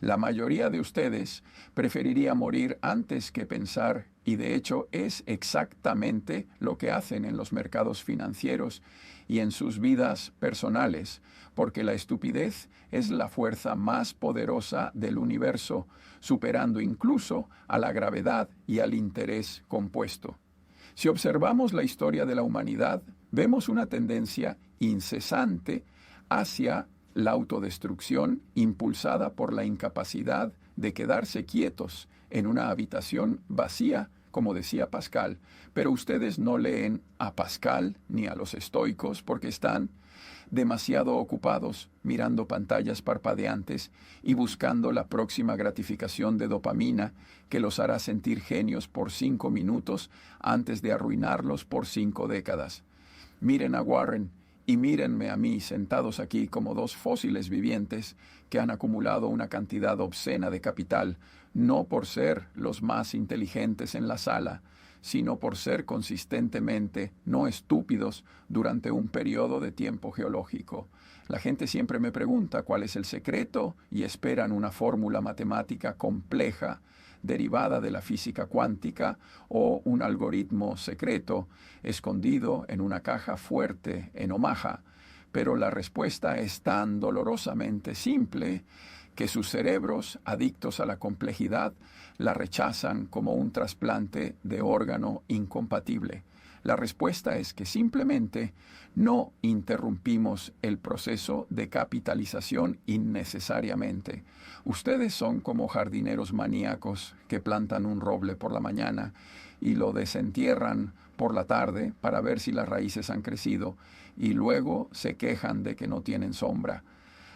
La mayoría de ustedes preferiría morir antes que pensar, y de hecho es exactamente lo que hacen en los mercados financieros y en sus vidas personales, porque la estupidez es la fuerza más poderosa del universo, superando incluso a la gravedad y al interés compuesto. Si observamos la historia de la humanidad, vemos una tendencia incesante hacia la autodestrucción impulsada por la incapacidad de quedarse quietos en una habitación vacía, como decía Pascal, pero ustedes no leen a Pascal ni a los estoicos porque están demasiado ocupados mirando pantallas parpadeantes y buscando la próxima gratificación de dopamina que los hará sentir genios por 5 minutos antes de arruinarlos por 5 décadas. Miren a Warren y mírenme a mí sentados aquí como dos fósiles vivientes que han acumulado una cantidad obscena de capital, no por ser los más inteligentes en la sala, sino por ser consistentemente no estúpidos durante un periodo de tiempo geológico. La gente siempre me pregunta cuál es el secreto y esperan una fórmula matemática compleja derivada de la física cuántica o un algoritmo secreto escondido en una caja fuerte en Omaha, pero la respuesta es tan dolorosamente simple que sus cerebros, adictos a la complejidad, la rechazan como un trasplante de órgano incompatible. La respuesta es que simplemente no interrumpimos el proceso de capitalización innecesariamente. Ustedes son como jardineros maníacos que plantan un roble por la mañana y lo desentierran por la tarde para ver si las raíces han crecido y luego se quejan de que no tienen sombra.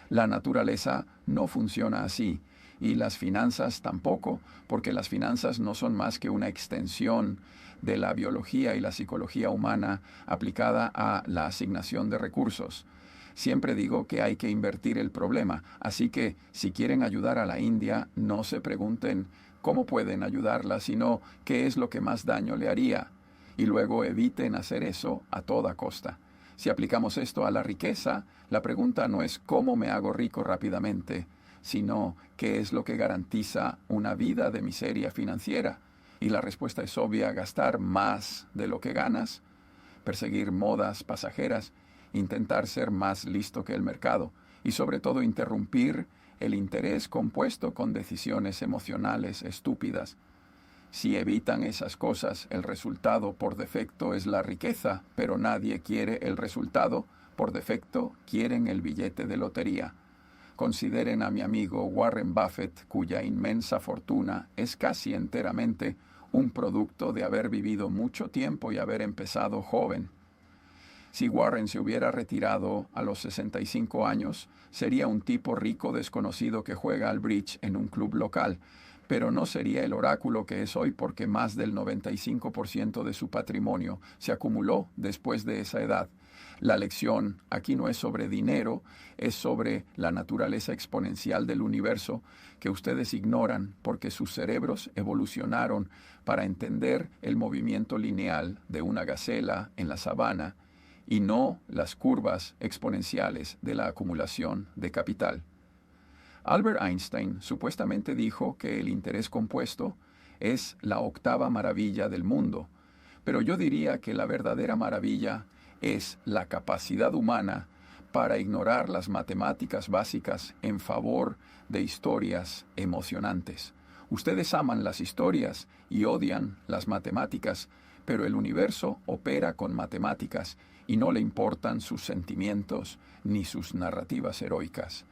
La naturaleza no funciona así y las finanzas tampoco, porque las finanzas no son más que una extensión de la biología y la psicología humana aplicada a la asignación de recursos. Siempre digo que hay que invertir el problema, así que si quieren ayudar a la India, no se pregunten cómo pueden ayudarla, sino qué es lo que más daño le haría, y luego eviten hacer eso a toda costa. Si aplicamos esto a la riqueza, la pregunta no es cómo me hago rico rápidamente, sino qué es lo que garantiza una vida de miseria financiera. Y la respuesta es obvia: gastar más de lo que ganas, perseguir modas pasajeras, intentar ser más listo que el mercado y sobre todo interrumpir el interés compuesto con decisiones emocionales estúpidas. Si evitan esas cosas, el resultado por defecto es la riqueza, pero nadie quiere el resultado. Por defecto, quieren el billete de lotería. Consideren a mi amigo Warren Buffett, cuya inmensa fortuna es casi enteramente un producto de haber vivido mucho tiempo y haber empezado joven. Si Warren se hubiera retirado a los 65 años, sería un tipo rico desconocido que juega al bridge en un club local, pero no sería el oráculo que es hoy porque más del 95% de su patrimonio se acumuló después de esa edad. La lección aquí no es sobre dinero, es sobre la naturaleza exponencial del universo que ustedes ignoran porque sus cerebros evolucionaron para entender el movimiento lineal de una gacela en la sabana y no las curvas exponenciales de la acumulación de capital. Albert Einstein supuestamente dijo que el interés compuesto es la octava maravilla del mundo, pero yo diría que la verdadera maravilla es la capacidad humana para ignorar las matemáticas básicas en favor de historias emocionantes. Ustedes aman las historias y odian las matemáticas, pero el universo opera con matemáticas y no le importan sus sentimientos ni sus narrativas heroicas.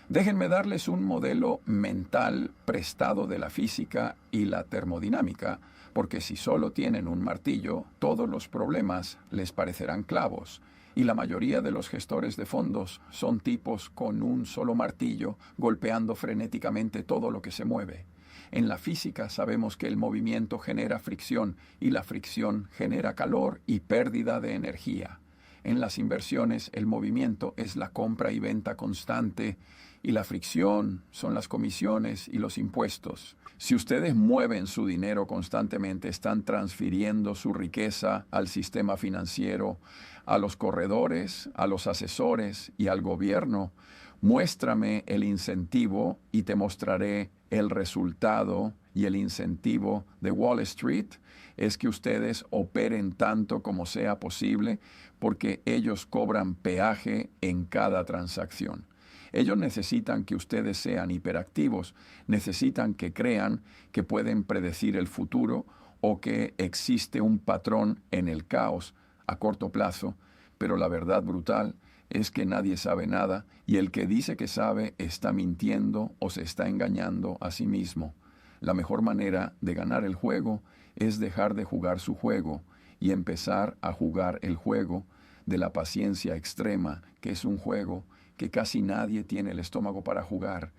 Déjenme darles un modelo mental prestado de la física y la termodinámica, porque si solo tienen un martillo, todos los problemas les parecerán clavos, y la mayoría de los gestores de fondos son tipos con un solo martillo golpeando frenéticamente todo lo que se mueve. En la física sabemos que el movimiento genera fricción y la fricción genera calor y pérdida de energía. En las inversiones el movimiento es la compra y venta constante y la fricción son las comisiones y los impuestos. Si ustedes mueven su dinero constantemente, están transfiriendo su riqueza al sistema financiero, a los corredores, a los asesores y al gobierno, Muéstrame el incentivo y te mostraré el resultado, y el incentivo de Wall Street es que ustedes operen tanto como sea posible porque ellos cobran peaje en cada transacción. Ellos necesitan que ustedes sean hiperactivos, necesitan que crean que pueden predecir el futuro o que existe un patrón en el caos a corto plazo, pero la verdad brutal es que nadie sabe nada y el que dice que sabe está mintiendo o se está engañando a sí mismo. La mejor manera de ganar el juego es dejar de jugar su juego y empezar a jugar el juego de la paciencia extrema, que es un juego que casi nadie tiene el estómago para jugar.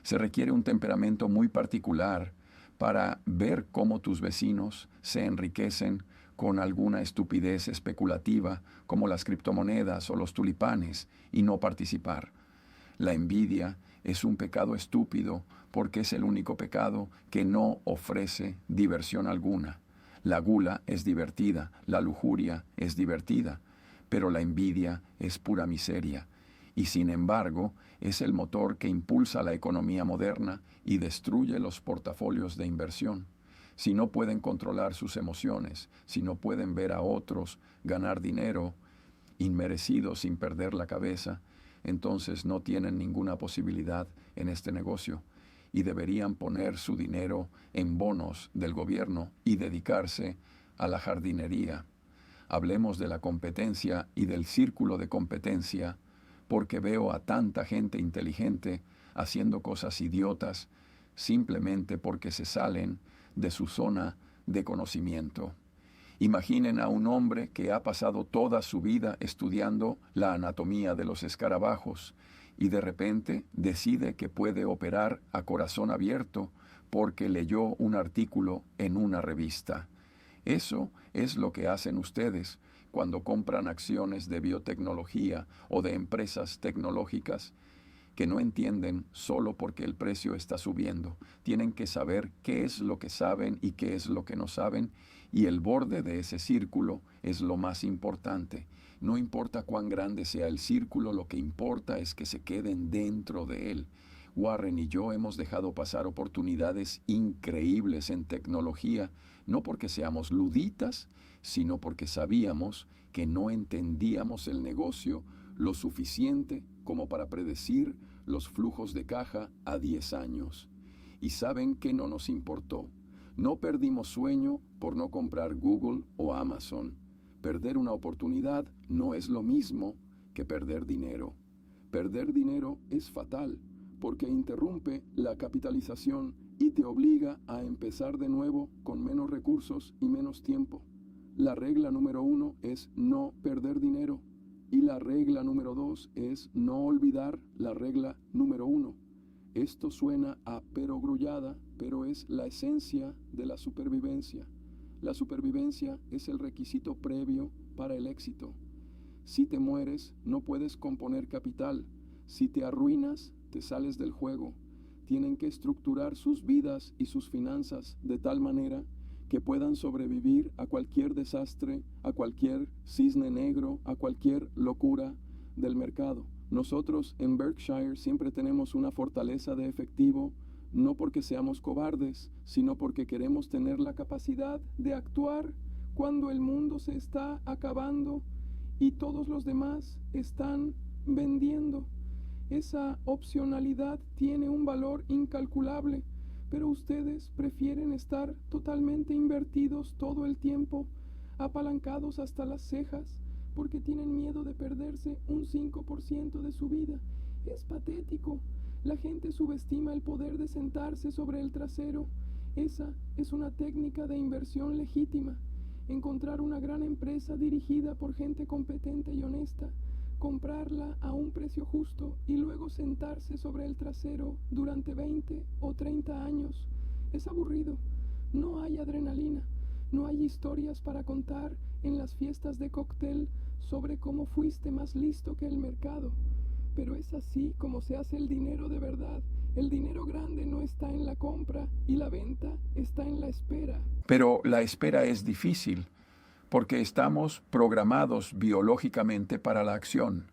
Se requiere un temperamento muy particular para ver cómo tus vecinos se enriquecen con alguna estupidez especulativa como las criptomonedas o los tulipanes y no participar. La envidia es un pecado estúpido porque es el único pecado que no ofrece diversión alguna. La gula es divertida, la lujuria es divertida, pero la envidia es pura miseria. Y sin embargo, es el motor que impulsa la economía moderna y destruye los portafolios de inversión. Si no pueden controlar sus emociones, si no pueden ver a otros ganar dinero inmerecido sin perder la cabeza, entonces no tienen ninguna posibilidad en este negocio y deberían poner su dinero en bonos del gobierno y dedicarse a la jardinería. Hablemos de la competencia y del círculo de competencia, porque veo a tanta gente inteligente haciendo cosas idiotas simplemente porque se salen de su zona de conocimiento. Imaginen a un hombre que ha pasado toda su vida estudiando la anatomía de los escarabajos y de repente decide que puede operar a corazón abierto porque leyó un artículo en una revista. Eso es lo que hacen ustedes cuando compran acciones de biotecnología o de empresas tecnológicas que no entienden solo porque el precio está subiendo. Tienen que saber qué es lo que saben y qué es lo que no saben, y el borde de ese círculo es lo más importante. No importa cuán grande sea el círculo, lo que importa es que se queden dentro de él. Warren y yo hemos dejado pasar oportunidades increíbles en tecnología, no porque seamos luditas, sino porque sabíamos que no entendíamos el negocio lo suficiente como para predecir los flujos de caja a 10 años. Y saben que no nos importó. No perdimos sueño por no comprar Google o Amazon. Perder una oportunidad no es lo mismo que perder dinero. Perder dinero es fatal porque interrumpe la capitalización y te obliga a empezar de nuevo con menos recursos y menos tiempo. La regla número 1 es no perder dinero. Y la regla número 2 es no olvidar la regla número 1. Esto suena a perogrullada, pero es la esencia de la supervivencia. La supervivencia es el requisito previo para el éxito. Si te mueres, no puedes componer capital. Si te arruinas, te sales del juego. Tienen que estructurar sus vidas y sus finanzas de tal manera que puedan sobrevivir a cualquier desastre, a cualquier cisne negro, a cualquier locura del mercado. Nosotros en Berkshire siempre tenemos una fortaleza de efectivo, no porque seamos cobardes, sino porque queremos tener la capacidad de actuar cuando el mundo se está acabando y todos los demás están vendiendo. Esa opcionalidad tiene un valor incalculable. Pero ustedes prefieren estar totalmente invertidos todo el tiempo, apalancados hasta las cejas, porque tienen miedo de perderse un 5% de su vida. Es patético. La gente subestima el poder de sentarse sobre el trasero. Esa es una técnica de inversión legítima. Encontrar una gran empresa dirigida por gente competente y honesta, comprarla a un precio justo y luego sentarse sobre el trasero durante 20 o 30 años. Es aburrido. No hay adrenalina. No hay historias para contar en las fiestas de cóctel sobre cómo fuiste más listo que el mercado. Pero es así como se hace el dinero de verdad. El dinero grande no está en la compra y la venta está en la espera. Pero la espera es difícil porque estamos programados biológicamente para la acción.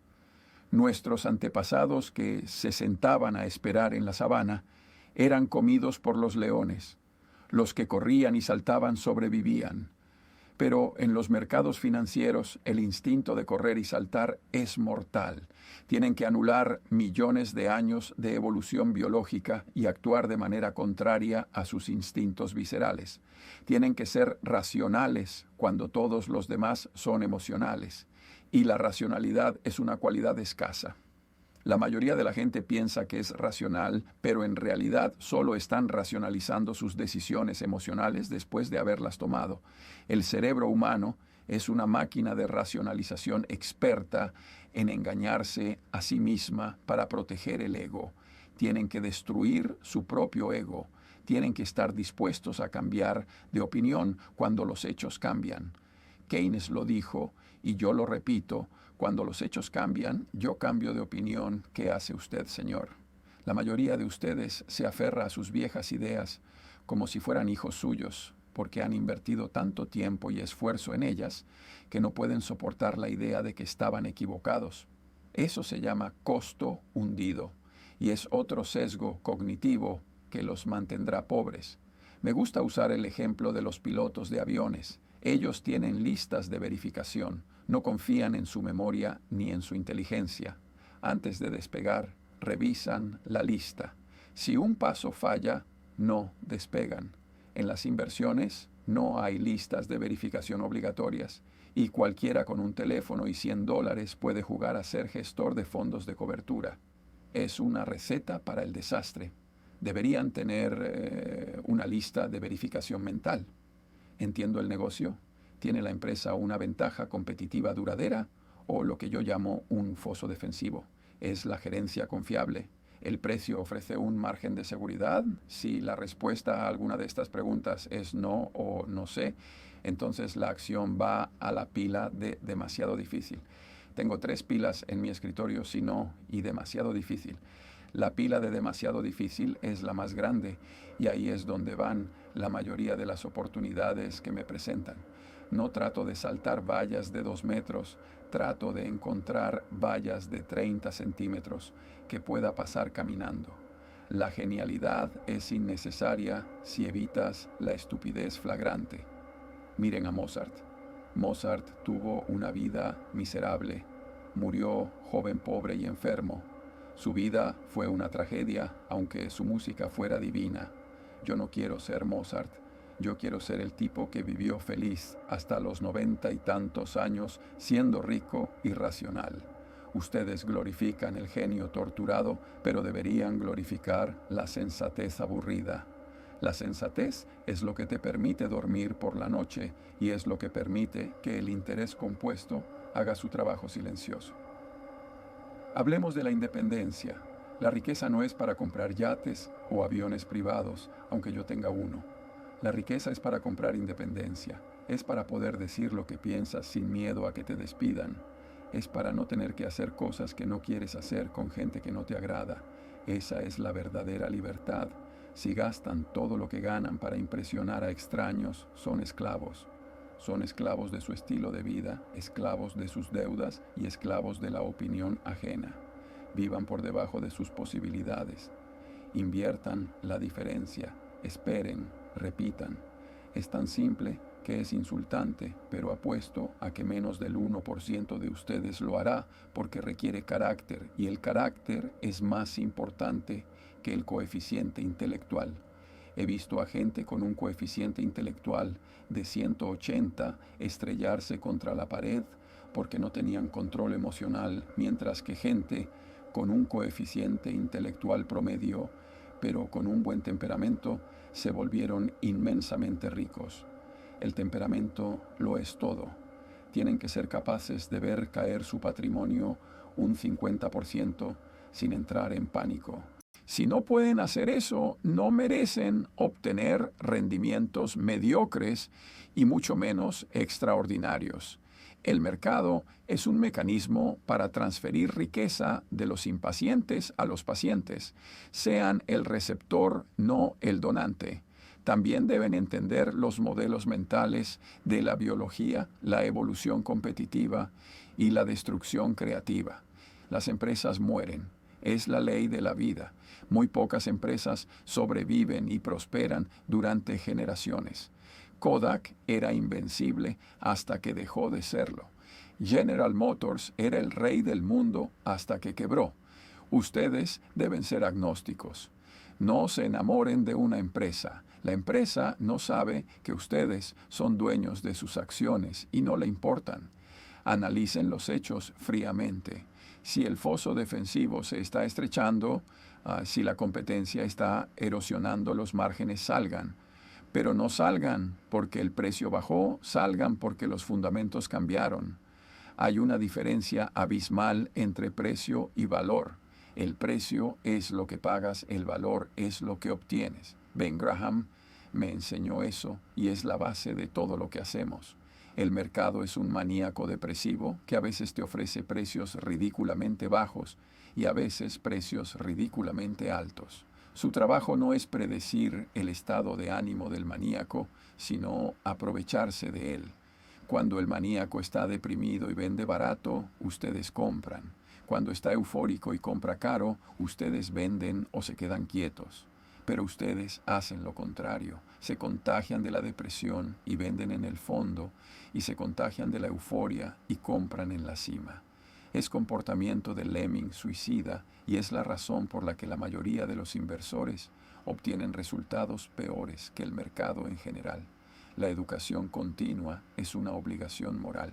Nuestros antepasados que se sentaban a esperar en la sabana eran comidos por los leones. Los que corrían y saltaban sobrevivían. Pero en los mercados financieros el instinto de correr y saltar es mortal. Tienen que anular millones de años de evolución biológica y actuar de manera contraria a sus instintos viscerales. Tienen que ser racionales cuando todos los demás son emocionales. Y la racionalidad es una cualidad escasa. La mayoría de la gente piensa que es racional, pero en realidad solo están racionalizando sus decisiones emocionales después de haberlas tomado. El cerebro humano es una máquina de racionalización experta en engañarse a sí misma para proteger el ego. Tienen que destruir su propio ego. Tienen que estar dispuestos a cambiar de opinión cuando los hechos cambian. Keynes lo dijo, y yo lo repito: cuando los hechos cambian, yo cambio de opinión. ¿Qué hace usted, señor? La mayoría de ustedes se aferra a sus viejas ideas como si fueran hijos suyos, porque han invertido tanto tiempo y esfuerzo en ellas que no pueden soportar la idea de que estaban equivocados. Eso se llama costo hundido, y es otro sesgo cognitivo que los mantendrá pobres. Me gusta usar el ejemplo de los pilotos de aviones. Ellos tienen listas de verificación. No confían en su memoria ni en su inteligencia. Antes de despegar, revisan la lista. Si un paso falla, no despegan. En las inversiones no hay listas de verificación obligatorias, y cualquiera con un teléfono y $100 puede jugar a ser gestor de fondos de cobertura. Es una receta para el desastre. Deberían tener una lista de verificación mental. ¿Entiendo el negocio? ¿Tiene la empresa una ventaja competitiva duradera o lo que yo llamo un foso defensivo? ¿Es la gerencia confiable? ¿El precio ofrece un margen de seguridad? Si la respuesta a alguna de estas preguntas es no o no sé, entonces la acción va a la pila de demasiado difícil. Tengo 3 pilas en mi escritorio, si no, y demasiado difícil. La pila de demasiado difícil es la más grande y ahí es donde van la mayoría de las oportunidades que me presentan. No trato de saltar vallas de 2 metros, trato de encontrar vallas de 30 centímetros que pueda pasar caminando. La genialidad es innecesaria si evitas la estupidez flagrante. Miren a Mozart. Mozart tuvo una vida miserable. Murió joven, pobre y enfermo. Su vida fue una tragedia, aunque su música fuera divina. Yo no quiero ser Mozart. Yo quiero ser el tipo que vivió feliz hasta los 90 y tantos años, siendo rico y racional. Ustedes glorifican el genio torturado, pero deberían glorificar la sensatez aburrida. La sensatez es lo que te permite dormir por la noche y es lo que permite que el interés compuesto haga su trabajo silencioso. Hablemos de la independencia. La riqueza no es para comprar yates o aviones privados, aunque yo tenga uno. La riqueza es para comprar independencia. Es para poder decir lo que piensas sin miedo a que te despidan. Es para no tener que hacer cosas que no quieres hacer con gente que no te agrada. Esa es la verdadera libertad. Si gastan todo lo que ganan para impresionar a extraños, son esclavos. Son esclavos de su estilo de vida, esclavos de sus deudas y esclavos de la opinión ajena. Vivan por debajo de sus posibilidades. Inviertan la diferencia. Esperen, repitan. Es tan simple que es insultante, pero apuesto a que menos del 1% de ustedes lo hará porque requiere carácter, y el carácter es más importante que el coeficiente intelectual. He visto a gente con un coeficiente intelectual de 180 estrellarse contra la pared porque no tenían control emocional, mientras que gente con un coeficiente intelectual promedio, pero con un buen temperamento, se volvieron inmensamente ricos. El temperamento lo es todo. Tienen que ser capaces de ver caer su patrimonio un 50% sin entrar en pánico. Si no pueden hacer eso, no merecen obtener rendimientos mediocres y mucho menos extraordinarios. El mercado es un mecanismo para transferir riqueza de los impacientes a los pacientes, sean el receptor, no el donante. También deben entender los modelos mentales de la biología, la evolución competitiva y la destrucción creativa. Las empresas mueren. Es la ley de la vida. Muy pocas empresas sobreviven y prosperan durante generaciones. Kodak era invencible hasta que dejó de serlo. General Motors era el rey del mundo hasta que quebró. Ustedes deben ser agnósticos. No se enamoren de una empresa. La empresa no sabe que ustedes son dueños de sus acciones y no le importan. Analicen los hechos fríamente. Si el foso defensivo se está estrechando, si la competencia está erosionando los márgenes, salgan. Pero no salgan porque el precio bajó, salgan porque los fundamentos cambiaron. Hay una diferencia abismal entre precio y valor. El precio es lo que pagas, el valor es lo que obtienes. Ben Graham me enseñó eso y es la base de todo lo que hacemos. El mercado es un maníaco depresivo que a veces te ofrece precios ridículamente bajos y a veces precios ridículamente altos. Su trabajo no es predecir el estado de ánimo del maníaco, sino aprovecharse de él. Cuando el maníaco está deprimido y vende barato, ustedes compran. Cuando está eufórico y compra caro, ustedes venden o se quedan quietos. Pero ustedes hacen lo contrario. Se contagian de la depresión y venden en el fondo, y se contagian de la euforia y compran en la cima. Es comportamiento del lemming suicida y es la razón por la que la mayoría de los inversores obtienen resultados peores que el mercado en general. La educación continua es una obligación moral.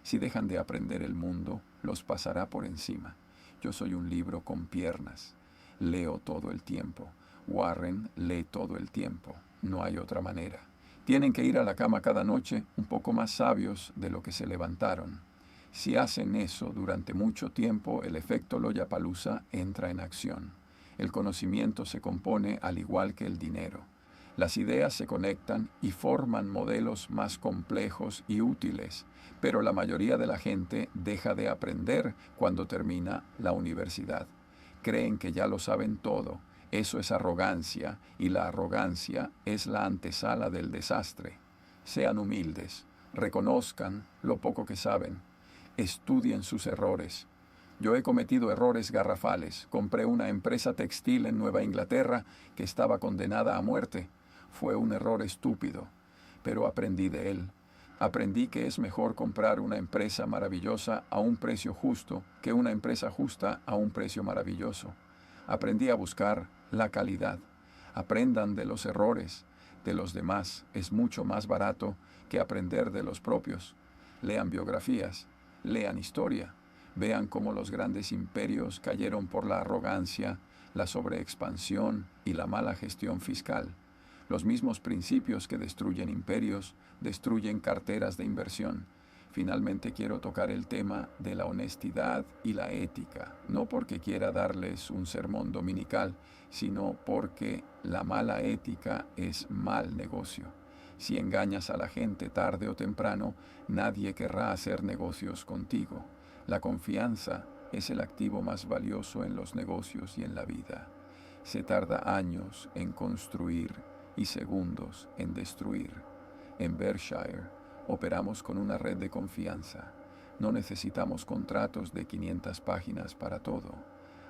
Si dejan de aprender el mundo, los pasará por encima. Yo soy un libro con piernas. Leo todo el tiempo. Warren lee todo el tiempo. No hay otra manera. Tienen que ir a la cama cada noche un poco más sabios de lo que se levantaron. Si hacen eso durante mucho tiempo, el efecto Lollapalooza entra en acción. El conocimiento se compone al igual que el dinero. Las ideas se conectan y forman modelos más complejos y útiles, pero la mayoría de la gente deja de aprender cuando termina la universidad. Creen que ya lo saben todo. Eso es arrogancia, y la arrogancia es la antesala del desastre. Sean humildes, reconozcan lo poco que saben, estudien sus errores. Yo he cometido errores garrafales. Compré una empresa textil en Nueva Inglaterra que estaba condenada a muerte. Fue un error estúpido, pero aprendí de él. Aprendí que es mejor comprar una empresa maravillosa a un precio justo que una empresa justa a un precio maravilloso. Aprendí a buscar la calidad. Aprendan de los errores de los demás. Es mucho más barato que aprender de los propios. Lean biografías, lean historia. Vean cómo los grandes imperios cayeron por la arrogancia, la sobreexpansión y la mala gestión fiscal. Los mismos principios que destruyen imperios destruyen carteras de inversión. Finalmente quiero tocar el tema de la honestidad y la ética, no porque quiera darles un sermón dominical, sino porque la mala ética es mal negocio. Si engañas a la gente tarde o temprano, nadie querrá hacer negocios contigo. La confianza es el activo más valioso en los negocios y en la vida. Se tarda años en construir y segundos en destruir. En Berkshire operamos con una red de confianza. No necesitamos contratos de 500 páginas para todo.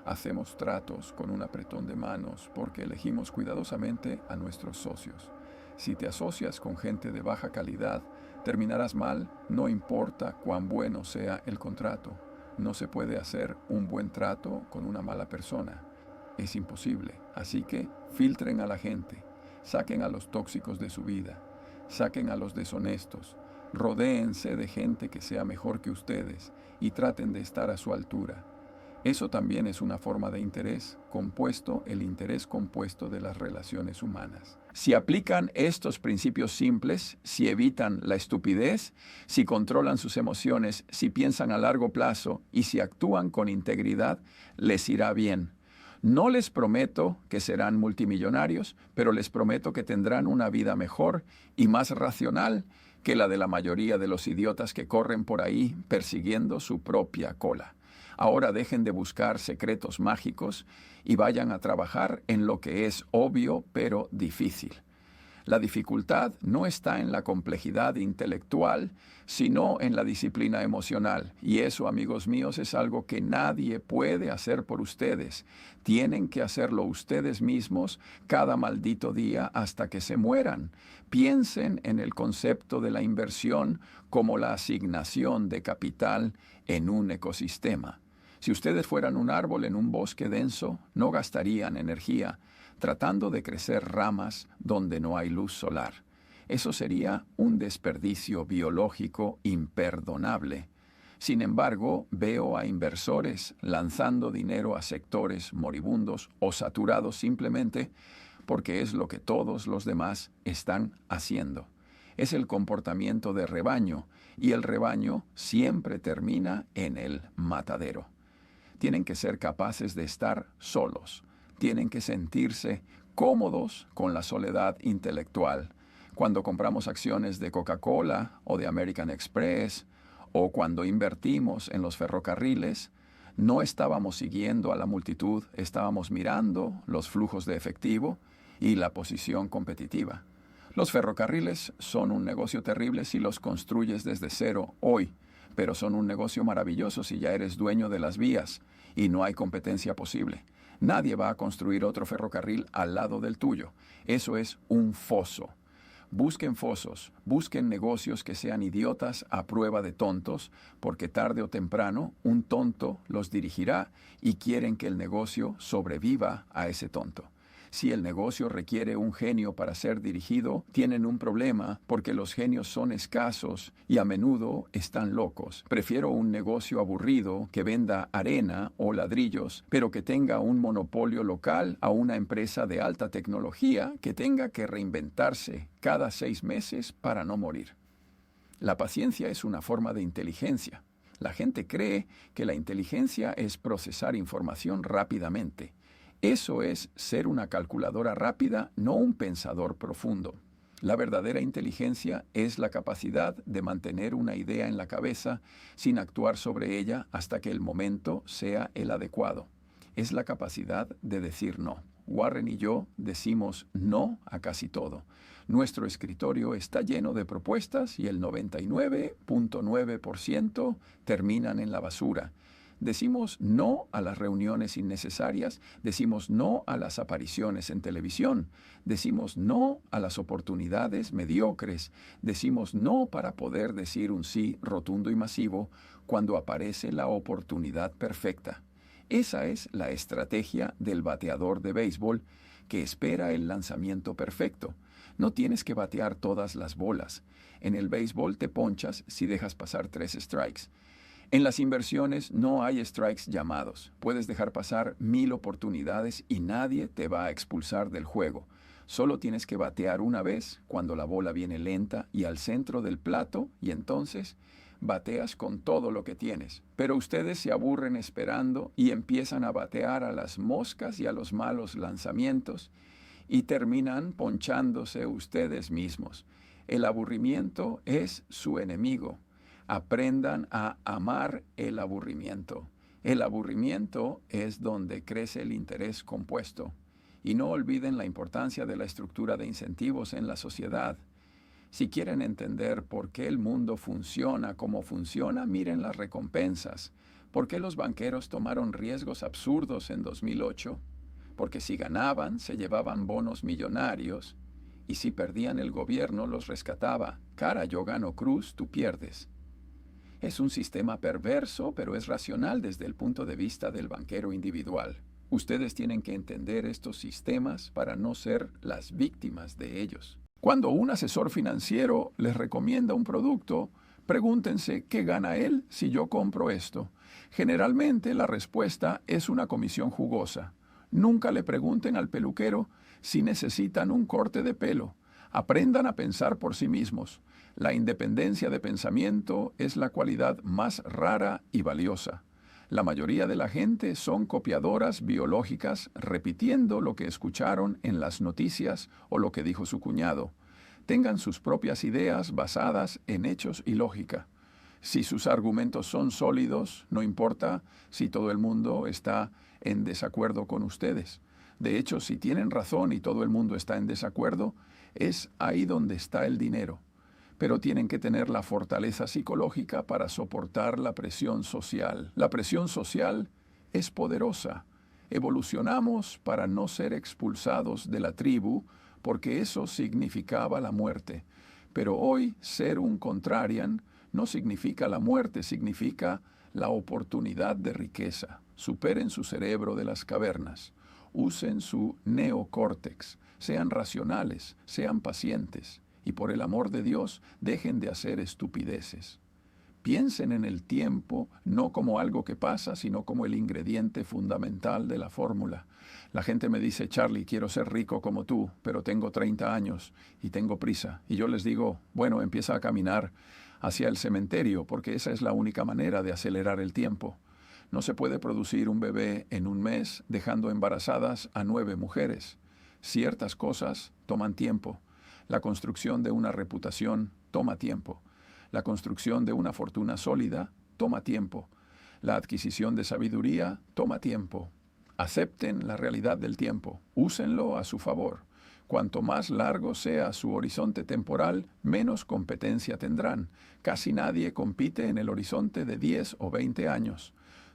Hacemos tratos con un apretón de manos porque elegimos cuidadosamente a nuestros socios. Si te asocias con gente de baja calidad, terminarás mal, no importa cuán bueno sea el contrato. No se puede hacer un buen trato con una mala persona. Es imposible. Así que filtren a la gente. Saquen a los tóxicos de su vida. Saquen a los deshonestos. Rodéense de gente que sea mejor que ustedes y traten de estar a su altura. Eso también es una forma de interés compuesto, el interés compuesto de las relaciones humanas. Si aplican estos principios simples, si evitan la estupidez, si controlan sus emociones, si piensan a largo plazo y si actúan con integridad, les irá bien. No les prometo que serán multimillonarios, pero les prometo que tendrán una vida mejor y más racional que la de la mayoría de los idiotas que corren por ahí persiguiendo su propia cola. Ahora dejen de buscar secretos mágicos y vayan a trabajar en lo que es obvio pero difícil. La dificultad no está en la complejidad intelectual, sino en la disciplina emocional. Y eso, amigos míos, es algo que nadie puede hacer por ustedes. Tienen que hacerlo ustedes mismos cada maldito día hasta que se mueran. Piensen en el concepto de la inversión como la asignación de capital en un ecosistema. Si ustedes fueran un árbol en un bosque denso, no gastarían energía tratando de crecer ramas donde no hay luz solar. Eso sería un desperdicio biológico imperdonable. Sin embargo, veo a inversores lanzando dinero a sectores moribundos o saturados simplemente porque es lo que todos los demás están haciendo. Es el comportamiento de rebaño, y el rebaño siempre termina en el matadero. Tienen que ser capaces de estar solos. Tienen que sentirse cómodos con la soledad intelectual. Cuando compramos acciones de Coca-Cola o de American Express, o cuando invertimos en los ferrocarriles, no estábamos siguiendo a la multitud, estábamos mirando los flujos de efectivo y la posición competitiva. Los ferrocarriles son un negocio terrible si los construyes desde cero hoy, pero son un negocio maravilloso si ya eres dueño de las vías y no hay competencia posible. Nadie va a construir otro ferrocarril al lado del tuyo. Eso es un foso. Busquen fosos, busquen negocios que sean idiotas a prueba de tontos, porque tarde o temprano un tonto los dirigirá y quieren que el negocio sobreviva a ese tonto. Si el negocio requiere un genio para ser dirigido, tienen un problema porque los genios son escasos y a menudo están locos. Prefiero un negocio aburrido que venda arena o ladrillos, pero que tenga un monopolio local, a una empresa de alta tecnología que tenga que reinventarse cada 6 meses para no morir. La paciencia es una forma de inteligencia. La gente cree que la inteligencia es procesar información rápidamente. Eso es ser una calculadora rápida, no un pensador profundo. La verdadera inteligencia es la capacidad de mantener una idea en la cabeza sin actuar sobre ella hasta que el momento sea el adecuado. Es la capacidad de decir no. Warren y yo decimos no a casi todo. Nuestro escritorio está lleno de propuestas y el 99.9% terminan en la basura. Decimos no a las reuniones innecesarias, decimos no a las apariciones en televisión, decimos no a las oportunidades mediocres, decimos no para poder decir un sí rotundo y masivo cuando aparece la oportunidad perfecta. Esa es la estrategia del bateador de béisbol que espera el lanzamiento perfecto. No tienes que batear todas las bolas. En el béisbol te ponchas si dejas pasar 3 strikes. En las inversiones no hay strikes llamados. Puedes dejar pasar 1000 oportunidades y nadie te va a expulsar del juego. Solo tienes que batear una vez cuando la bola viene lenta y al centro del plato y entonces bateas con todo lo que tienes. Pero ustedes se aburren esperando y empiezan a batear a las moscas y a los malos lanzamientos y terminan ponchándose ustedes mismos. El aburrimiento es su enemigo. Aprendan a amar el aburrimiento. El aburrimiento es donde crece el interés compuesto. Y no olviden la importancia de la estructura de incentivos en la sociedad. Si quieren entender por qué el mundo funciona como funciona, miren las recompensas. ¿Por qué los banqueros tomaron riesgos absurdos en 2008? Porque si ganaban, se llevaban bonos millonarios. Y si perdían, el gobierno los rescataba. Cara, yo gano, cruz, tú pierdes. Es un sistema perverso, pero es racional desde el punto de vista del banquero individual. Ustedes tienen que entender estos sistemas para no ser las víctimas de ellos. Cuando un asesor financiero les recomienda un producto, pregúntense qué gana él si yo compro esto. Generalmente la respuesta es una comisión jugosa. Nunca le pregunten al peluquero si necesitan un corte de pelo. Aprendan a pensar por sí mismos. La independencia de pensamiento es la cualidad más rara y valiosa. La mayoría de la gente son copiadoras biológicas repitiendo lo que escucharon en las noticias o lo que dijo su cuñado. Tengan sus propias ideas basadas en hechos y lógica. Si sus argumentos son sólidos, no importa si todo el mundo está en desacuerdo con ustedes. De hecho, si tienen razón y todo el mundo está en desacuerdo, es ahí donde está el dinero. Pero tienen que tener la fortaleza psicológica para soportar la presión social. La presión social es poderosa. Evolucionamos para no ser expulsados de la tribu, porque eso significaba la muerte. Pero hoy ser un contrarian no significa la muerte, significa la oportunidad de riqueza. Superen su cerebro de las cavernas. Usen su neocórtex. Sean racionales, sean pacientes. Y por el amor de Dios, dejen de hacer estupideces. Piensen en el tiempo no como algo que pasa, sino como el ingrediente fundamental de la fórmula. La gente me dice, Charlie, quiero ser rico como tú, pero tengo 30 años y tengo prisa. Y yo les digo, bueno, empieza a caminar hacia el cementerio, porque esa es la única manera de acelerar el tiempo. No se puede producir un bebé en un mes dejando embarazadas a 9 mujeres. Ciertas cosas toman tiempo. La construcción de una reputación toma tiempo. La construcción de una fortuna sólida toma tiempo. La adquisición de sabiduría toma tiempo. Acepten la realidad del tiempo. Úsenlo a su favor. Cuanto más largo sea su horizonte temporal, menos competencia tendrán. Casi nadie compite en el horizonte de 10 o 20 años.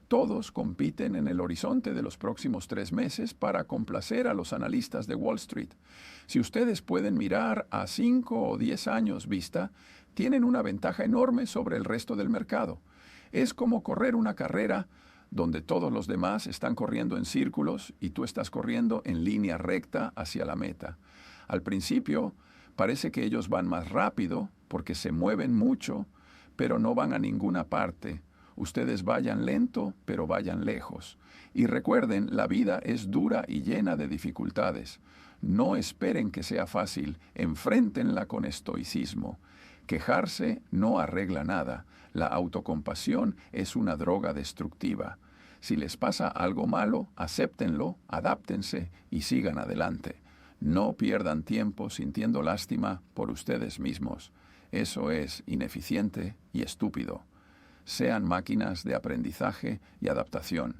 Todos compiten en el horizonte de los próximos 3 meses para complacer a los analistas de Wall Street. Si ustedes pueden mirar a 5 o 10 años vista, tienen una ventaja enorme sobre el resto del mercado. Es como correr una carrera donde todos los demás están corriendo en círculos y tú estás corriendo en línea recta hacia la meta. Al principio, parece que ellos van más rápido porque se mueven mucho, pero no van a ninguna parte. Ustedes vayan lento, pero vayan lejos. Y recuerden, la vida es dura y llena de dificultades. No esperen que sea fácil, enfréntenla con estoicismo. Quejarse no arregla nada. La autocompasión es una droga destructiva. Si les pasa algo malo, acéptenlo, adáptense y sigan adelante. No pierdan tiempo sintiendo lástima por ustedes mismos. Eso es ineficiente y estúpido. Sean máquinas de aprendizaje y adaptación.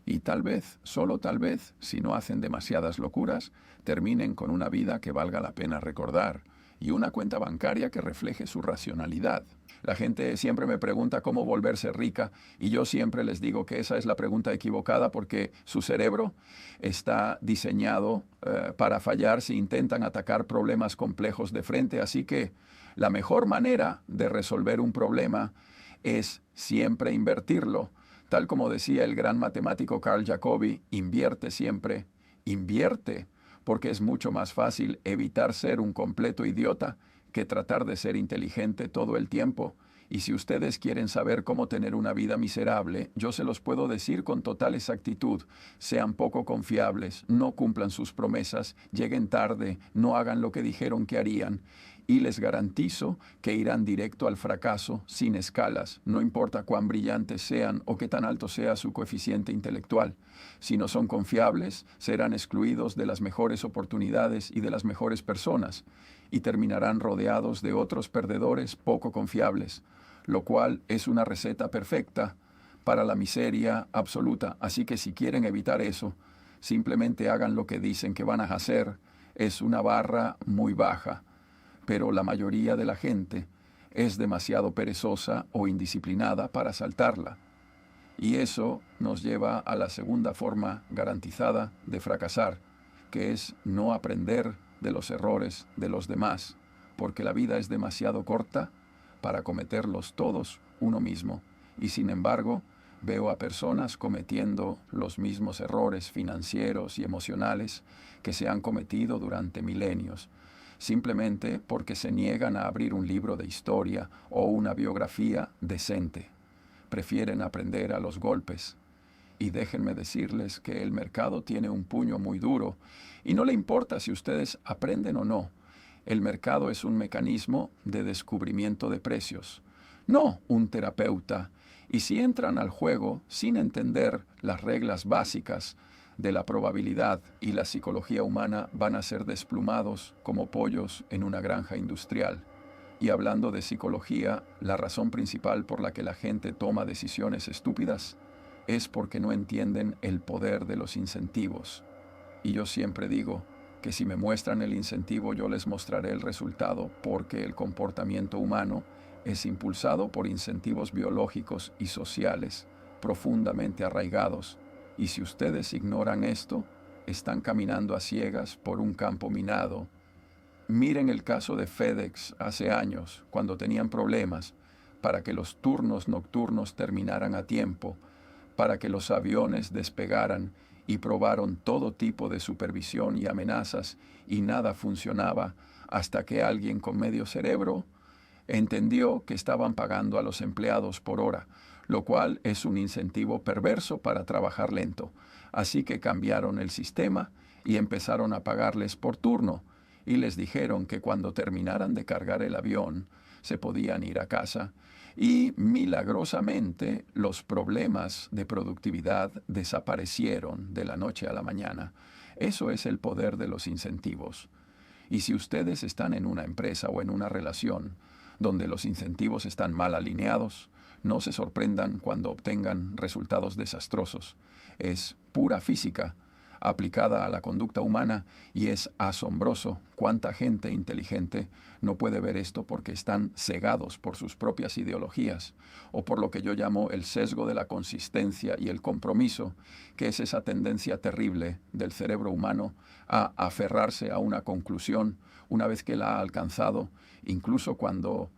Y tal vez, solo tal vez, si no hacen demasiadas locuras, terminen con una vida que valga la pena recordar y una cuenta bancaria que refleje su racionalidad. La gente siempre me pregunta cómo volverse rica y yo siempre les digo que esa es la pregunta equivocada porque su cerebro está diseñado para fallar si intentan atacar problemas complejos de frente. Así que la mejor manera de resolver un problema es siempre invertirlo. Tal como decía el gran matemático Carl Jacobi, invierte siempre, invierte, porque es mucho más fácil evitar ser un completo idiota que tratar de ser inteligente todo el tiempo. Y si ustedes quieren saber cómo tener una vida miserable, yo se los puedo decir con total exactitud. Sean poco confiables, no cumplan sus promesas, lleguen tarde, no hagan lo que dijeron que harían. Y les garantizo que irán directo al fracaso sin escalas, no importa cuán brillantes sean o qué tan alto sea su coeficiente intelectual. Si no son confiables, serán excluidos de las mejores oportunidades y de las mejores personas, y terminarán rodeados de otros perdedores poco confiables, lo cual es una receta perfecta para la miseria absoluta. Así que si quieren evitar eso, simplemente hagan lo que dicen que van a hacer. Es una barra muy baja. Pero la mayoría de la gente es demasiado perezosa o indisciplinada para saltarla. Y eso nos lleva a la segunda forma garantizada de fracasar, que es no aprender de los errores de los demás, porque la vida es demasiado corta para cometerlos todos uno mismo. Y sin embargo, veo a personas cometiendo los mismos errores financieros y emocionales que se han cometido durante milenios, simplemente porque se niegan a abrir un libro de historia o una biografía decente. Prefieren aprender a los golpes. Y déjenme decirles que el mercado tiene un puño muy duro y no le importa si ustedes aprenden o no. El mercado es un mecanismo de descubrimiento de precios, no un terapeuta. Y si entran al juego sin entender las reglas básicas de la probabilidad y la psicología humana, van a ser desplumados como pollos en una granja industrial. Y hablando de psicología, la razón principal por la que la gente toma decisiones estúpidas es porque no entienden el poder de los incentivos. Y yo siempre digo que si me muestran el incentivo, yo les mostraré el resultado, porque el comportamiento humano es impulsado por incentivos biológicos y sociales profundamente arraigados. Y si ustedes ignoran esto, están caminando a ciegas por un campo minado. Miren el caso de FedEx hace años, cuando tenían problemas para que los turnos nocturnos terminaran a tiempo, para que los aviones despegaran, y probaron todo tipo de supervisión y amenazas y nada funcionaba hasta que alguien con medio cerebro entendió que estaban pagando a los empleados por hora, lo cual es un incentivo perverso para trabajar lento. Así que cambiaron el sistema y empezaron a pagarles por turno, y les dijeron que cuando terminaran de cargar el avión se podían ir a casa, y milagrosamente los problemas de productividad desaparecieron de la noche a la mañana. Eso es el poder de los incentivos. Y si ustedes están en una empresa o en una relación donde los incentivos están mal alineados, no se sorprendan cuando obtengan resultados desastrosos. Es pura física aplicada a la conducta humana, y es asombroso cuánta gente inteligente no puede ver esto porque están cegados por sus propias ideologías, o por lo que yo llamo el sesgo de la consistencia y el compromiso, que es esa tendencia terrible del cerebro humano a aferrarse a una conclusión una vez que la ha alcanzado, incluso cuando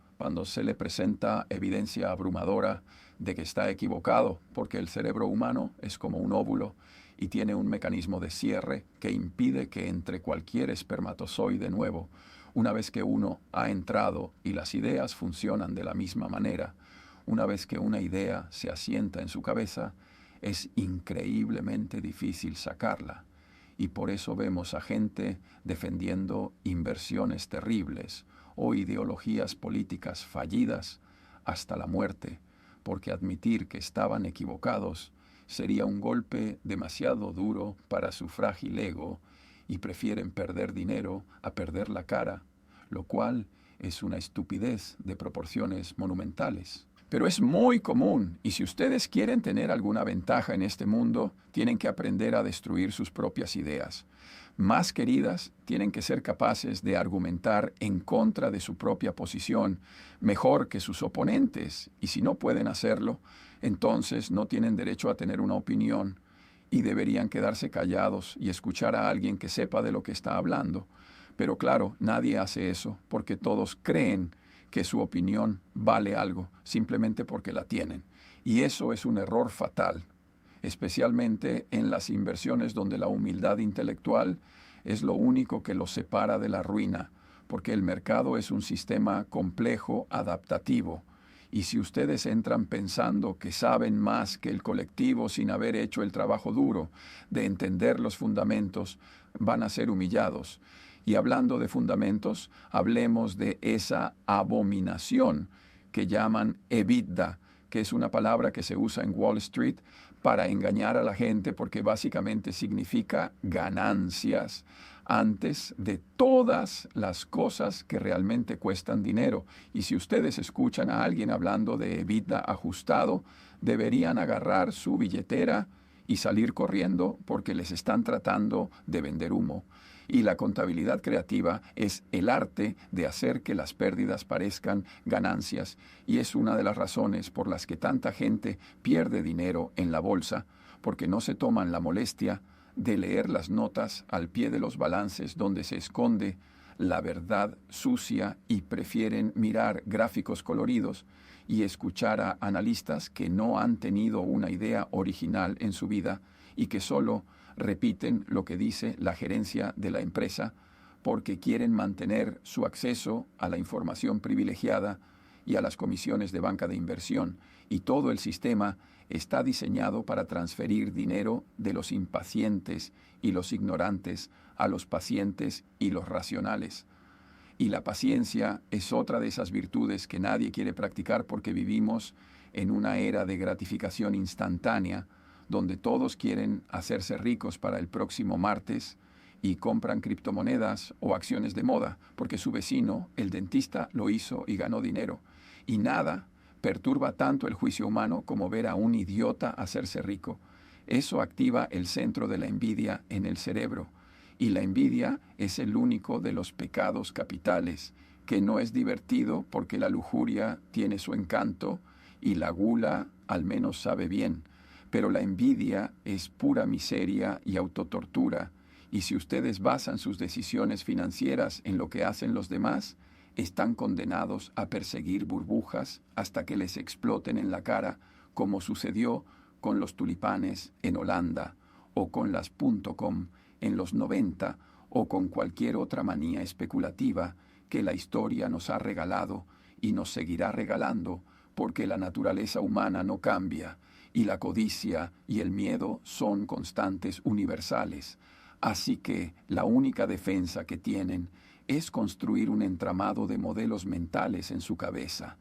se le presenta evidencia abrumadora de que está equivocado, porque el cerebro humano es como un óvulo y tiene un mecanismo de cierre que impide que entre cualquier espermatozoide nuevo. Una vez que uno ha entrado y las ideas funcionan de la misma manera, una vez que una idea se asienta en su cabeza, es increíblemente difícil sacarla. Y por eso vemos a gente defendiendo inversiones terribles o ideologías políticas fallidas hasta la muerte, porque admitir que estaban equivocados sería un golpe demasiado duro para su frágil ego, y prefieren perder dinero a perder la cara, lo cual es una estupidez de proporciones monumentales. Pero es muy común, y si ustedes quieren tener alguna ventaja en este mundo, tienen que aprender a destruir sus propias ideas. Más queridas, tienen que ser capaces de argumentar en contra de su propia posición mejor que sus oponentes, y si no pueden hacerlo, entonces no tienen derecho a tener una opinión y deberían quedarse callados y escuchar a alguien que sepa de lo que está hablando. Pero claro, nadie hace eso porque todos creen que su opinión vale algo simplemente porque la tienen. Y eso es un error fatal, especialmente en las inversiones donde la humildad intelectual es lo único que los separa de la ruina, porque el mercado es un sistema complejo, adaptativo. Y si ustedes entran pensando que saben más que el colectivo sin haber hecho el trabajo duro de entender los fundamentos, van a ser humillados. Y hablando de fundamentos, hablemos de esa abominación que llaman EBITDA, que es una palabra que se usa en Wall Street para engañar a la gente, porque básicamente significa ganancias antes de todas las cosas que realmente cuestan dinero. Y si ustedes escuchan a alguien hablando de EBITDA ajustado, deberían agarrar su billetera y salir corriendo porque les están tratando de vender humo. Y la contabilidad creativa es el arte de hacer que las pérdidas parezcan ganancias, y es una de las razones por las que tanta gente pierde dinero en la bolsa, porque no se toman la molestia de leer las notas al pie de los balances donde se esconde la verdad sucia, y prefieren mirar gráficos coloridos y escuchar a analistas que no han tenido una idea original en su vida y que solo repiten lo que dice la gerencia de la empresa porque quieren mantener su acceso a la información privilegiada y a las comisiones de banca de inversión. Y todo el sistema está diseñado para transferir dinero de los impacientes y los ignorantes a los pacientes y los racionales. Y la paciencia es otra de esas virtudes que nadie quiere practicar porque vivimos en una era de gratificación instantánea, donde todos quieren hacerse ricos para el próximo martes y compran criptomonedas o acciones de moda, porque su vecino, el dentista, lo hizo y ganó dinero. Y nada perturba tanto el juicio humano como ver a un idiota hacerse rico. Eso activa el centro de la envidia en el cerebro, Y la envidia es el único de los pecados capitales, que no es divertido porque la lujuria tiene su encanto y la gula al menos sabe bien, pero la envidia es pura miseria y autotortura, y si ustedes basan sus decisiones financieras en lo que hacen los demás, están condenados a perseguir burbujas hasta que les exploten en la cara, como sucedió con los tulipanes en Holanda, o con las .com en los 90, o con cualquier otra manía especulativa que la historia nos ha regalado y nos seguirá regalando, porque la naturaleza humana no cambia, y la codicia y el miedo son constantes universales. Así que la única defensa que tienen es construir un entramado de modelos mentales en su cabeza.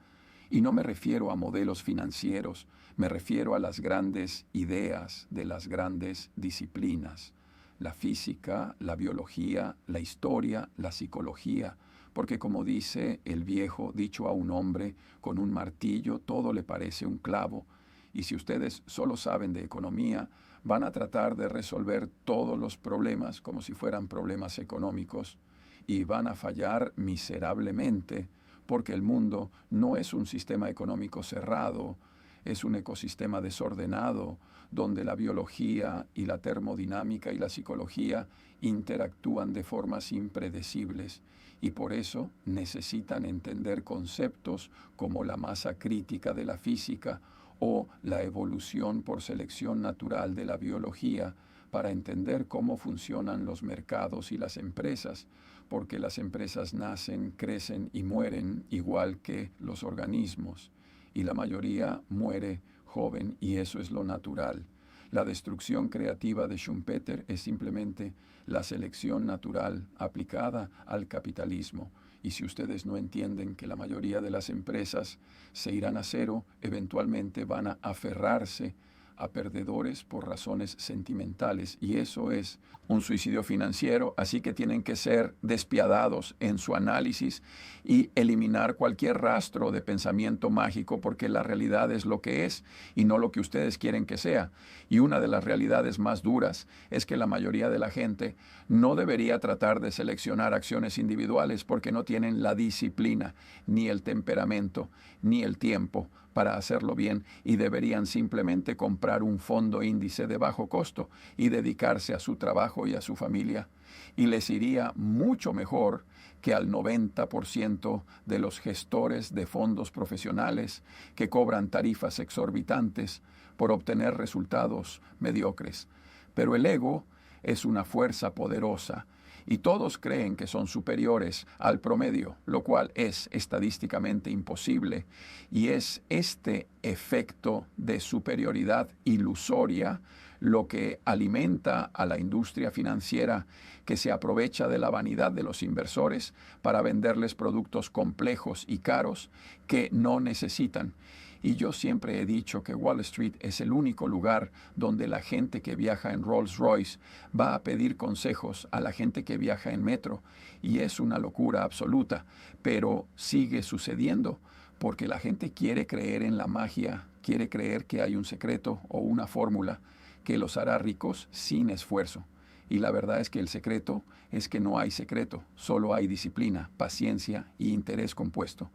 Y no me refiero a modelos financieros, me refiero a las grandes ideas de las grandes disciplinas: la física, la biología, la historia, la psicología, porque como dice el viejo dicho a un hombre, con un martillo todo le parece un clavo. Y si ustedes solo saben de economía, van a tratar de resolver todos los problemas como si fueran problemas económicos, y van a fallar miserablemente, porque el mundo no es un sistema económico cerrado, es un ecosistema desordenado, donde la biología y la termodinámica y la psicología interactúan de formas impredecibles, y por eso necesitan entender conceptos como la masa crítica de la física o la evolución por selección natural de la biología para entender cómo funcionan los mercados y las empresas, porque las empresas nacen, crecen y mueren igual que los organismos, y la mayoría muere joven, y eso es lo natural. La destrucción creativa de Schumpeter es simplemente la selección natural aplicada al capitalismo. Y si ustedes no entienden que la mayoría de las empresas se irán a cero, eventualmente van a aferrarse a perdedores por razones sentimentales, y eso es un suicidio financiero. Así que tienen que ser despiadados en su análisis y eliminar cualquier rastro de pensamiento mágico, porque la realidad es lo que es y no lo que ustedes quieren que sea. Y una de las realidades más duras es que la mayoría de la gente no debería tratar de seleccionar acciones individuales, porque no tienen la disciplina, ni el temperamento, ni el tiempo para hacerlo bien, y deberían simplemente comprar un fondo índice de bajo costo y dedicarse a su trabajo y a su familia. Y les iría mucho mejor que al 90% de los gestores de fondos profesionales que cobran tarifas exorbitantes por obtener resultados mediocres. Pero el ego es una fuerza poderosa, y todos creen que son superiores al promedio, lo cual es estadísticamente imposible, y es este efecto de superioridad ilusoria lo que alimenta a la industria financiera, que se aprovecha de la vanidad de los inversores para venderles productos complejos y caros que no necesitan. Y yo siempre he dicho que Wall Street es el único lugar donde la gente que viaja en Rolls Royce va a pedir consejos a la gente que viaja en metro. Y es una locura absoluta, pero sigue sucediendo, porque la gente quiere creer en la magia, quiere creer que hay un secreto o una fórmula que los hará ricos sin esfuerzo. Y la verdad es que el secreto es que no hay secreto, solo hay disciplina, paciencia y interés compuesto.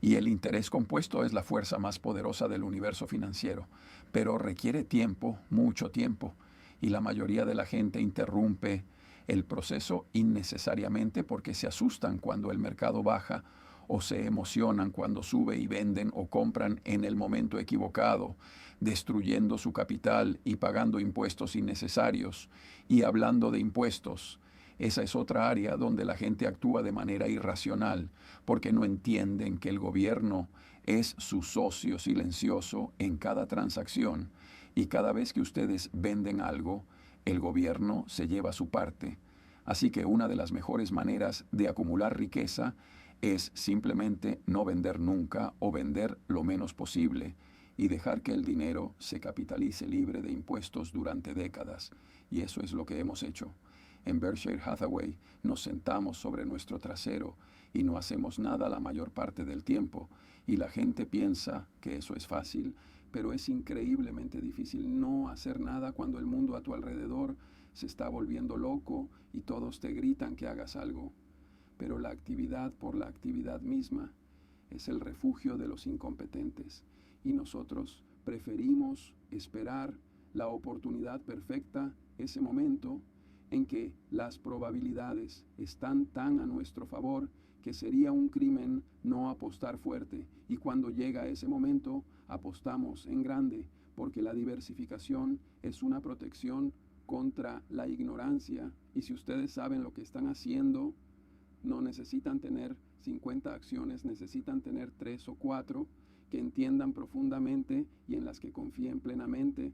Y el interés compuesto es la fuerza más poderosa del universo financiero, pero requiere tiempo, mucho tiempo, y la mayoría de la gente interrumpe el proceso innecesariamente porque se asustan cuando el mercado baja, o se emocionan cuando sube y venden o compran en el momento equivocado, destruyendo su capital y pagando impuestos innecesarios. Y hablando de impuestos, esa es otra área donde la gente actúa de manera irracional, porque no entienden que el gobierno es su socio silencioso en cada transacción, y cada vez que ustedes venden algo, el gobierno se lleva su parte. Así que una de las mejores maneras de acumular riqueza es simplemente no vender nunca, o vender lo menos posible, y dejar que el dinero se capitalice libre de impuestos durante décadas. Y eso es lo que hemos hecho. En Berkshire Hathaway nos sentamos sobre nuestro trasero y no hacemos nada la mayor parte del tiempo, y la gente piensa que eso es fácil, pero es increíblemente difícil no hacer nada cuando el mundo a tu alrededor se está volviendo loco y todos te gritan que hagas algo. Pero la actividad por la actividad misma es el refugio de los incompetentes y nosotros preferimos esperar la oportunidad perfecta, ese momento en que las probabilidades están tan a nuestro favor que sería un crimen no apostar fuerte, y cuando llega ese momento apostamos en grande, porque la diversificación es una protección contra la ignorancia, y si ustedes saben lo que están haciendo, no necesitan tener 50 acciones, necesitan tener 3 o 4 que entiendan profundamente y en las que confíen plenamente.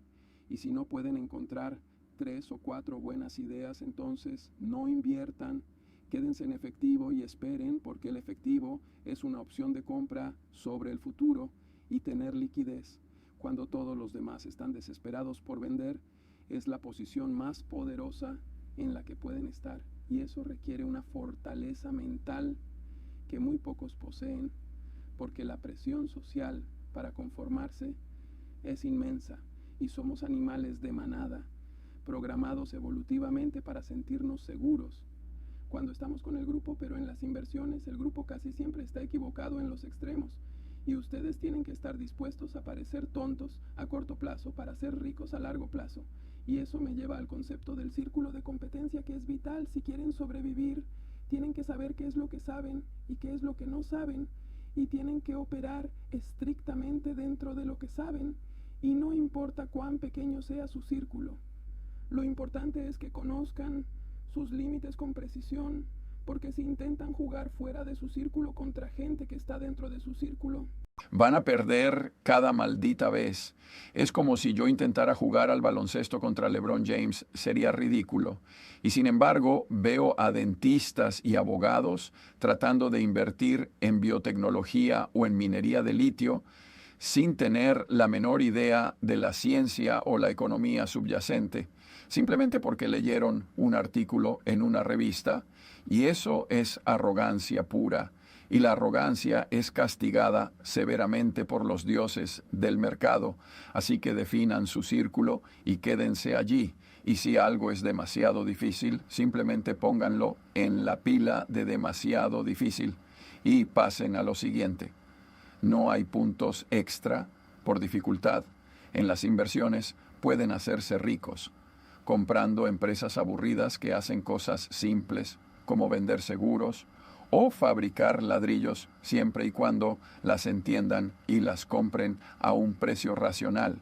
Y si no pueden encontrar 3 o 4 buenas ideas, entonces no inviertan, quédense en efectivo y esperen, porque el efectivo es una opción de compra sobre el futuro, y tener liquidez cuando todos los demás están desesperados por vender es la posición más poderosa en la que pueden estar. Y eso requiere una fortaleza mental que muy pocos poseen, porque la presión social para conformarse es inmensa y somos animales de manada, programados evolutivamente para sentirnos seguros cuando estamos con el grupo, pero en las inversiones el grupo casi siempre está equivocado en los extremos, y ustedes tienen que estar dispuestos a parecer tontos a corto plazo para ser ricos a largo plazo. Y eso me lleva al concepto del círculo de competencia, que es vital. Si quieren sobrevivir, tienen que saber qué es lo que saben y qué es lo que no saben, y tienen que operar estrictamente dentro de lo que saben, y no importa cuán pequeño sea su círculo. Lo importante es que conozcan sus límites con precisión, porque si intentan jugar fuera de su círculo contra gente que está dentro de su círculo, van a perder cada maldita vez. Es como si yo intentara jugar al baloncesto contra LeBron James, sería ridículo. Y sin embargo, veo a dentistas y abogados tratando de invertir en biotecnología o en minería de litio sin tener la menor idea de la ciencia o la economía subyacente, simplemente porque leyeron un artículo en una revista, y eso es arrogancia pura. Y la arrogancia es castigada severamente por los dioses del mercado, así que definan su círculo y quédense allí. Y si algo es demasiado difícil, simplemente pónganlo en la pila de demasiado difícil y pasen a lo siguiente. No hay puntos extra por dificultad. En las inversiones pueden hacerse ricos, comprando empresas aburridas que hacen cosas simples, como vender seguros o fabricar ladrillos, siempre y cuando las entiendan y las compren a un precio racional.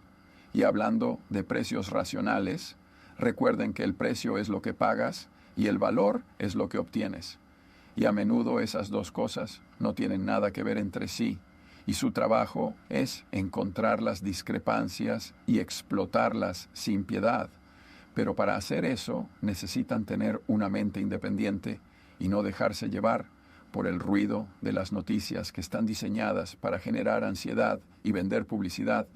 Y hablando de precios racionales, recuerden que el precio es lo que pagas y el valor es lo que obtienes. Y a menudo esas dos cosas no tienen nada que ver entre sí, y su trabajo es encontrar las discrepancias y explotarlas sin piedad. Pero para hacer eso necesitan tener una mente independiente y no dejarse llevar por el ruido de las noticias que están diseñadas para generar ansiedad y vender publicidad,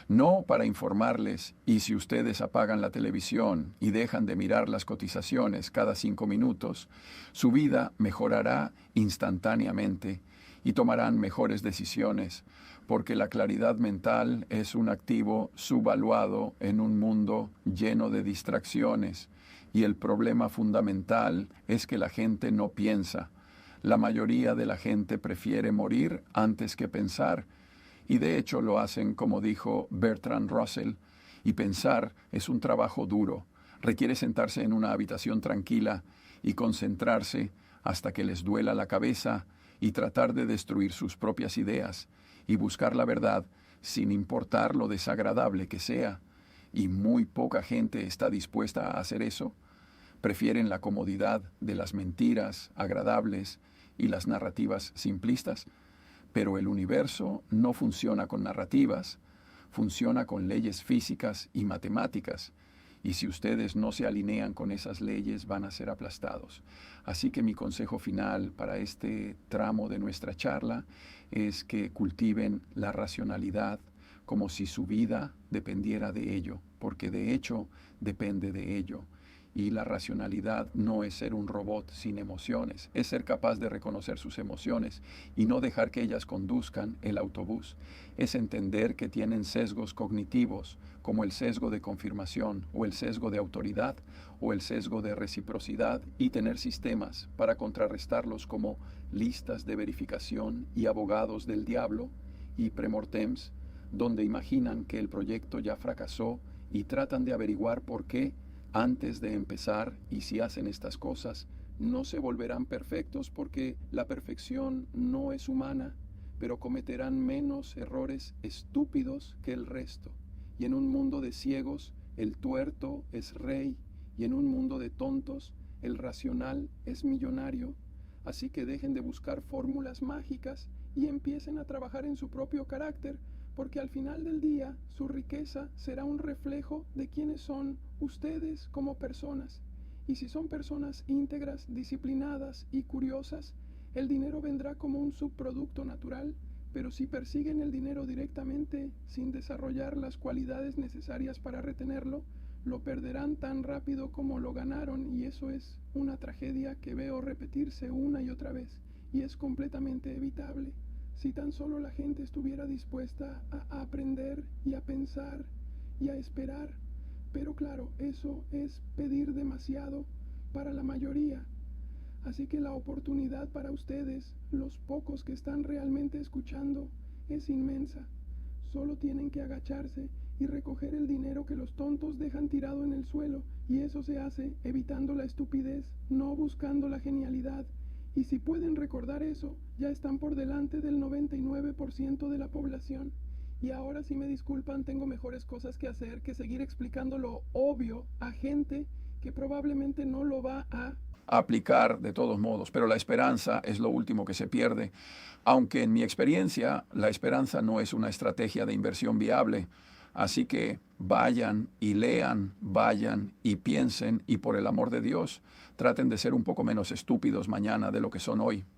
no para informarles. Y si ustedes apagan la televisión y dejan de mirar las cotizaciones cada 5 minutos, su vida mejorará instantáneamente y tomarán mejores decisiones, porque la claridad mental es un activo subvaluado en un mundo lleno de distracciones, y el problema fundamental es que la gente no piensa. La mayoría de la gente prefiere morir antes que pensar, y de hecho lo hacen como dijo Bertrand Russell, y pensar es un trabajo duro. Requiere sentarse en una habitación tranquila y concentrarse hasta que les duela la cabeza y tratar de destruir sus propias ideas y buscar la verdad sin importar lo desagradable que sea. Y muy poca gente está dispuesta a hacer eso. Prefieren la comodidad de las mentiras agradables y las narrativas simplistas. Pero el universo no funciona con narrativas, funciona con leyes físicas y matemáticas. Y si ustedes no se alinean con esas leyes, van a ser aplastados. Así que mi consejo final para este tramo de nuestra charla es que cultiven la racionalidad como si su vida dependiera de ello, porque de hecho depende de ello. Y la racionalidad no es ser un robot sin emociones, es ser capaz de reconocer sus emociones y no dejar que ellas conduzcan el autobús. Es entender que tienen sesgos cognitivos, como el sesgo de confirmación o el sesgo de autoridad o el sesgo de reciprocidad, y tener sistemas para contrarrestarlos, como listas de verificación y abogados del diablo y premortems, donde imaginan que el proyecto ya fracasó y tratan de averiguar por qué antes de empezar, y si hacen estas cosas, no se volverán perfectos porque la perfección no es humana, pero cometerán menos errores estúpidos que el resto. Y en un mundo de ciegos, el tuerto es rey, y en un mundo de tontos, el racional es millonario. Así que dejen de buscar fórmulas mágicas y empiecen a trabajar en su propio carácter, porque al final del día su riqueza será un reflejo de quiénes son ustedes como personas. Y si son personas íntegras, disciplinadas y curiosas, el dinero vendrá como un subproducto natural. Pero si persiguen el dinero directamente, sin desarrollar las cualidades necesarias para retenerlo, lo perderán tan rápido como lo ganaron, y eso es una tragedia que veo repetirse una y otra vez, y es completamente evitable. Si tan solo la gente estuviera dispuesta a aprender y a pensar y a esperar. Pero claro, eso es pedir demasiado para la mayoría. Así que la oportunidad para ustedes, los pocos que están realmente escuchando, es inmensa. Solo tienen que agacharse y recoger el dinero que los tontos dejan tirado en el suelo, y eso se hace evitando la estupidez, no buscando la genialidad. Y si pueden recordar eso, ya están por delante del 99% de la población. Y ahora, si me disculpan, tengo mejores cosas que hacer que seguir explicando lo obvio a gente que probablemente no lo va a aplicar de todos modos, pero la esperanza es lo último que se pierde, aunque en mi experiencia la esperanza no es una estrategia de inversión viable. Así que vayan y lean, vayan y piensen, y por el amor de Dios, traten de ser un poco menos estúpidos mañana de lo que son hoy.